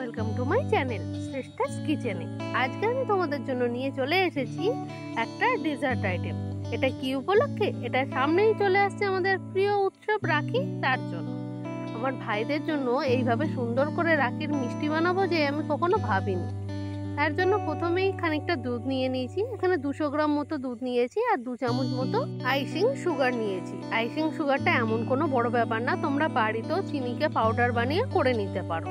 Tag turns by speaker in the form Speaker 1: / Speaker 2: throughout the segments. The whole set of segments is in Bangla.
Speaker 1: ওয়েলকাম টু মাই চ্যানেল শ্রেষ্ঠাস কিচেনে। আজকে আমি তোমাদের জন্য নিয়ে চলে এসেছি একটা ডেজার্ট আইটেম। এটা কি উপলক্ষে? এটা সামনেই চলে আসছে আমাদের প্রিয় উৎসব রাখি, তার জন্য আমার ভাইদের জন্য এইভাবে সুন্দর করে রাখির মিষ্টি বানাবো যে আমি কখনো ভাবিনি। তার জন্য প্রথমেই খানিকটা দুধ নিয়ে নিয়েছি, এখানে 200 গ্রাম মতো দুধ নিয়েছি আর 2 চামচ মতো আইসিং সুগার নিয়েছি। আইসিং সুগারটা এমন কোনো বড় ব্যাপার না, তোমরা বাড়িতেও চিনিকে পাউডার বানিয়ে করে নিতে পারো।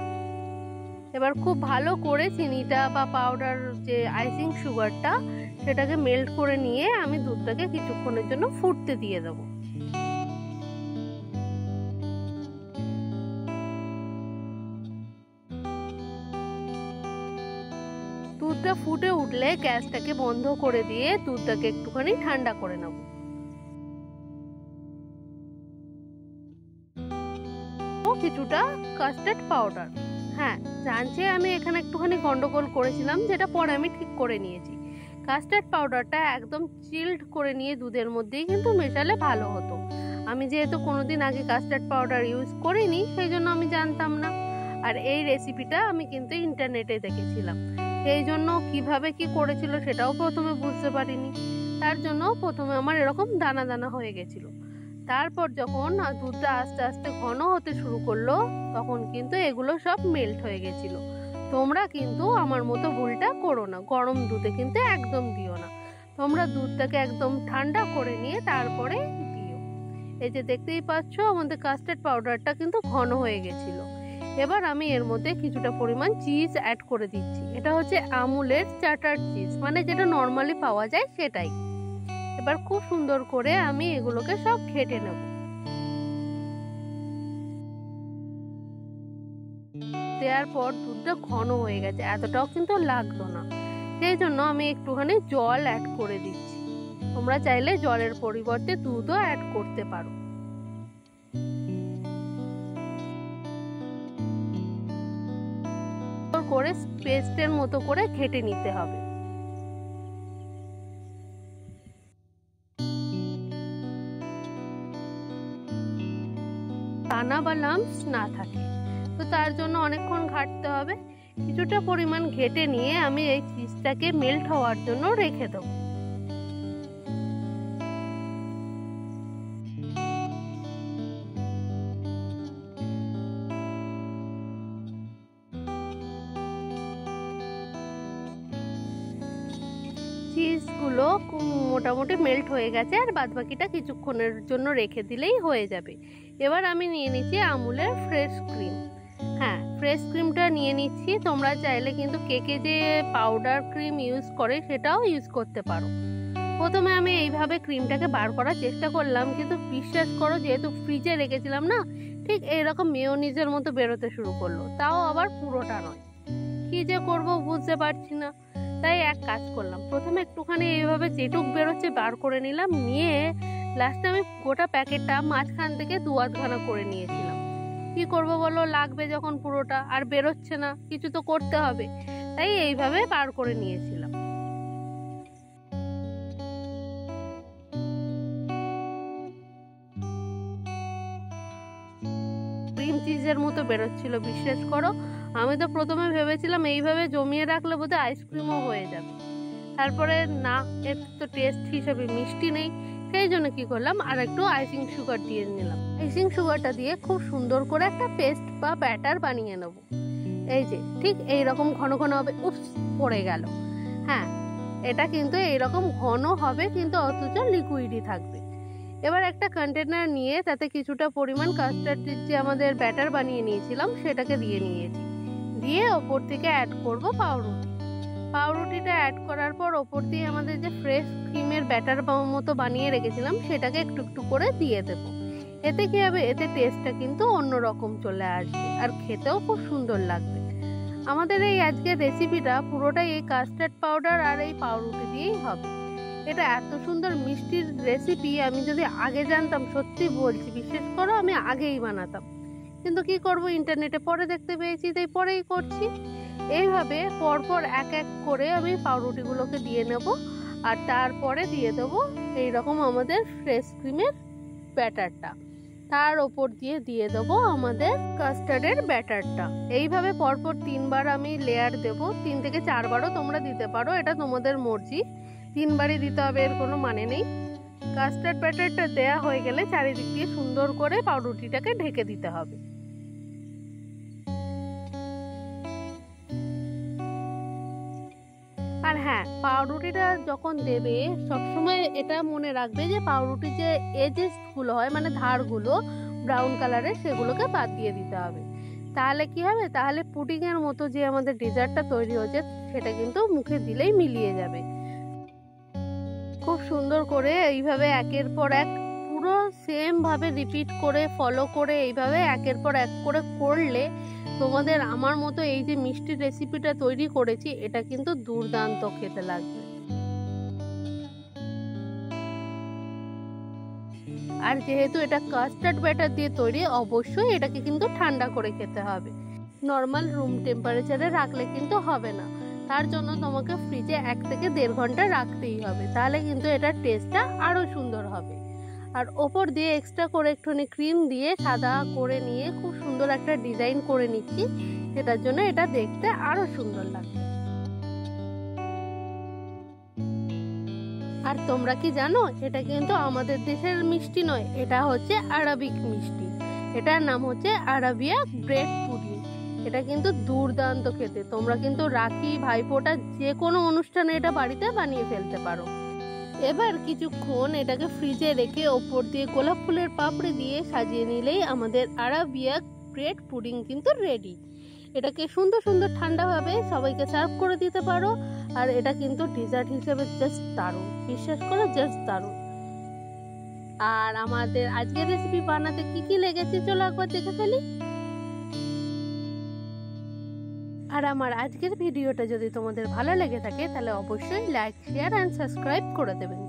Speaker 1: এবার খুব ভালো করে চিনিটা বা পাউডার যে আইসিং সুগারটা সেটাকে মেল্ট করে নিয়ে আমি দুধটাকে কিছুক্ষণের জন্য ফুটতে দিয়ে দেবো। দুধটা ফুটে উঠলে গ্যাসটাকে বন্ধ করে দিয়ে দুধটাকে একটুখানি ঠান্ডা করে নেব। কিছুটা কাস্টার্ড পাউডার, হ্যাঁ জানছি আমি এখানে একটুখানি গন্ডগোল করেছিলাম, যেটা পরে আমি ঠিক করে নিয়েছি। কাস্টার্ড পাউডারটা একদম চিল্ড করে নিয়ে দুধের মধ্যেই কিন্তু মেশালে ভালো হতো। আমি যেহেতু কোনোদিন আগে কাস্টার্ড পাউডার ইউজ করিনি সেই জন্য আমি জানতাম না। আর এই রেসিপিটা আমি কিন্তু ইন্টারনেটে দেখেছিলাম, এই জন্য কিভাবে কি করেছিল সেটাও প্রথমে বুঝতে পারিনি। তার জন্য প্রথমে আমার এরকম দানা দানা হয়ে গেছিল। তারপর যখন দুধটা আস্তে আস্তে ঘন হতে শুরু করলো তখন কিন্তু এগুলো সব মেল্ট হয়ে গেছিল। তোমরা কিন্তু আমার মতো ভুলটা করো না, গরম দুধে কিন্তু একদম দিও না। তোমরা দুধটাকে একদম ঠান্ডা করে নিয়ে তারপরে দিও। এই যে দেখতেই পাচ্ছ আমাদের কাস্টার্ড পাউডারটা কিন্তু ঘন হয়ে গেছিল। এবার আমি এর মধ্যে কিছুটা পরিমাণ চিজ অ্যাড করে দিচ্ছি। এটা হচ্ছে আমুলের চাটার চিজ, মানে যেটা নর্মালি পাওয়া যায় সেটাই। এবার খুব সুন্দর করে আমি এগুলোকে সব ঘেটে নেব। দেওয়ার পর দুধটা ঘন হয়ে গেছে, এতটাও কিন্তু লাগতো না, সেই জন্য আমি একটুখানি জল অ্যাড করে দিচ্ছি। তোমরা চাইলে জলের পরিবর্তে দুধও অ্যাড করতে পারো। করে পেস্টের মতো করে ঘেটে নিতে হবে। দানা বা লাম্পস না থাকে, তো তার জন্য অনেকক্ষণ ঘাটতে হবে। কিছুটা পরিমাণ ঘেটে নিয়ে আমি এই চিজটাকে মেল্ট হওয়ার জন্য রেখে দেবো। চিজগুলো মোটামুটি মেল্ট হয়ে গেছে, আর বাদবাকিটা কিছুক্ষণের জন্য রেখে দিলেই হয়ে যাবে। এবার আমি নিয়ে নিচ্ছি আমুলের ফ্রেশ ক্রিম। হ্যাঁ, ফ্রেশ ক্রিমটা নিয়ে নিচ্ছি। তোমরা চাইলে কিন্তু কেকে যে পাউডার ক্রিম ইউজ করে সেটাও ইউজ করতে পারো। প্রথমে আমি এইভাবে ক্রিমটাকে বার করার চেষ্টা করলাম, কিন্তু বিশ্বাস করো যেহেতু ফ্রিজে রেখেছিলাম না, ঠিক এইরকম মেয়োনিজের মতো বেরোতে শুরু করলো, তাও আবার পুরোটা নয়। কি যে করবো বুঝতে পারছি না। তাই এক কাজ করলাম, প্রথমে একটুখানি এইভাবে যেটুক বেরোচ্ছে বার করে নিলাম, নিয়ে লাস্টে আমি গোটা প্যাকেটটা মাঝখান থেকে 2 আধখানা করে নিয়েছিলাম। কি করব বলো, লাগবে যখন পুরোটা, আর বেরোচ্ছে না, কিছু তো করতে হবে, তাই এইভাবে বার করে নিয়েছিলাম। ক্রিম চিজের মতো বেরোচ্ছিল, বিশ্বাস করো। আমি তো প্রথমে ভেবেছিলাম এইভাবে জমিয়ে রাখলে বোধহয় আইসক্রিমও হয়ে যাবে। তারপরে না, এর তো টেস্ট হিসেবে মিষ্টি নেই, সেই জন্য কি করলাম আর একটু আইসিং সুগার দিয়ে নিলাম। আইসিং সুগারটা দিয়ে খুব সুন্দর করে একটা পেস্ট বা ব্যাটার বানিয়ে নেব। এই যে ঠিক এইরকম ঘন ঘন হবে। উপস, পড়ে গেল। হ্যাঁ, এটা কিন্তু এইরকম ঘন হবে, কিন্তু অথচ লিকুইডই থাকবে। এবার একটা কন্টেনার নিয়ে তাতে কিছুটা পরিমাণ কাস্টার্ডের যে আমাদের ব্যাটার বানিয়ে নিয়েছিলাম সেটাকে দিয়ে নিয়েছি। দিয়ে ওপর থেকে অ্যাড করব পাউরুটি। পাউরুটিটা অ্যাড করার পর ওপর দিয়ে আমাদের যে ফ্রেশ ক্রিমের ব্যাটার মতো বানিয়ে রেখেছিলাম সেটাকে একটু একটু করে দিয়ে দেব। এতে কি হবে, এতে টেস্টটা কিন্তু অন্যরকম চলে আসবে আর খেতেও খুব সুন্দর লাগবে। আমাদের এই আজকের রেসিপিটা পুরোটাই এই কাস্টার্ড পাউডার আর এই পাউরুটি দিয়েই হবে। এটা এত সুন্দর মিষ্টির রেসিপি আমি যদি আগে জানতাম, সত্যি বলছি বিশ্বাস করো আমি আগেই বানাতাম, কিন্তু কি করব, ইন্টারনেটে পরে দেখতে পেয়েছি তাই পরেই করছি। এইভাবে পরপর এক এক করে আমি পাউরুটিগুলোকে দিয়ে নেব, আর তারপরে দিয়ে দেবো এইরকম আমাদের ফ্রেশ ক্রিমের ব্যাটারটা। তার ওপর দিয়ে দেবো আমাদের কাস্টার্ডের ব্যাটারটা। এইভাবে পরপর 3বার আমি লেয়ার দেবো, 3 থেকে 4বারও তোমরা দিতে পারো, এটা তোমাদের মর্জি। 3বারই দিতে হবে এর কোনো মানে নেই। কাস্টার্ড ব্যাটারটা দেয়া হয়ে গেলে চারিদিক দিয়ে সুন্দর করে পাউরুটিটাকে ঢেকে দিতে হবে। আর হ্যাঁ, পাউরুটিটা যখন দেবে সবসময় এটা মনে রাখবে যে পাউরুটির যে এজেসগুলো হয় মানে ধারগুলো ব্রাউন কালারের, সেগুলোকে বাদ দিয়ে দিতে হবে। তাহলে কি হবে, তাহলে পুডিংয়ের মতো যে আমাদের ডেজার্টটা তৈরি হচ্ছে সেটা কিন্তু মুখে দিলেই মিলিয়ে যাবে। খুব সুন্দর করে এইভাবে একের পর এক পুরো সেম ভাবে রিপিট করে ফলো করে এইভাবে একের পর এক করে করলে তোমাদের আমার মতো এই যে মিষ্টির রেসিপিটা তৈরি করেছি এটা কিন্তু দুর্দান্ত খেতে লাগবে। আর যেহেতু এটা কাস্টার্ড ব্যাটার দিয়ে তৈরি, অবশ্যই এটাকে কিন্তু ঠান্ডা করে খেতে হবে। নর্মাল রুম টেম্পারেচারে রাখলে কিন্তু হবে না, তার জন্য তোমাকে ফ্রিজে 1 থেকে 1.5 ঘন্টা রাখতেই হবে, তাহলে কিন্তু এটার টেস্টটা আরও সুন্দর হবে। আর ওপর দিয়ে এক্সট্রা করে একটুখানি ক্রিম দিয়ে সাদা করে নিয়ে খুব সুন্দর একটা ডিজাইন করে নিচ্ছি, যেটার জন্য এটা দেখতে আরও সুন্দর লাগবে। আর তোমরা কি জানো, এটা কিন্তু আমাদের দেশের মিষ্টি নয়, এটা হচ্ছে আরবিক মিষ্টি। এটার নাম হচ্ছে আরাবিয়া ব্রেড পুডিং। এটা কিন্তু দুর্দান্ত খেতে। তোমরা কিন্তু রাখি, ভাইফোঁটা যে কোনো অনুষ্ঠানে এটা বাড়িতে বানিয়ে ফেলতে পারো। এবার কিছুক্ষণ এটাকে ফ্রিজে রেখে ওপর দিয়ে গোলাপ ফুলের পাপড়ি দিয়ে সাজিয়ে নিলেই আমাদের আরাবিয়া ব্রেড পুডিং কিন্তু রেডি। এটাকে সুন্দর সুন্দর ঠান্ডাভাবে সবাইকে সার্ভ করে দিতে পারো। আর এটা কিন্তু ডেজার্ট হিসেবে জাস্ট দারুণ, বিশ্বাস করো জাস্ট দারুণ। আর আমাদের আজকের রেসিপি বানাতে কি কি লেগেছে চলো একবার দেখে ফেলি। আর আমার আজকের ভিডিওটা যদি তোমাদের ভালো লেগে থাকে তাহলে অবশ্যই লাইক, শেয়ার অ্যান্ড সাবস্ক্রাইব করে দেবেন।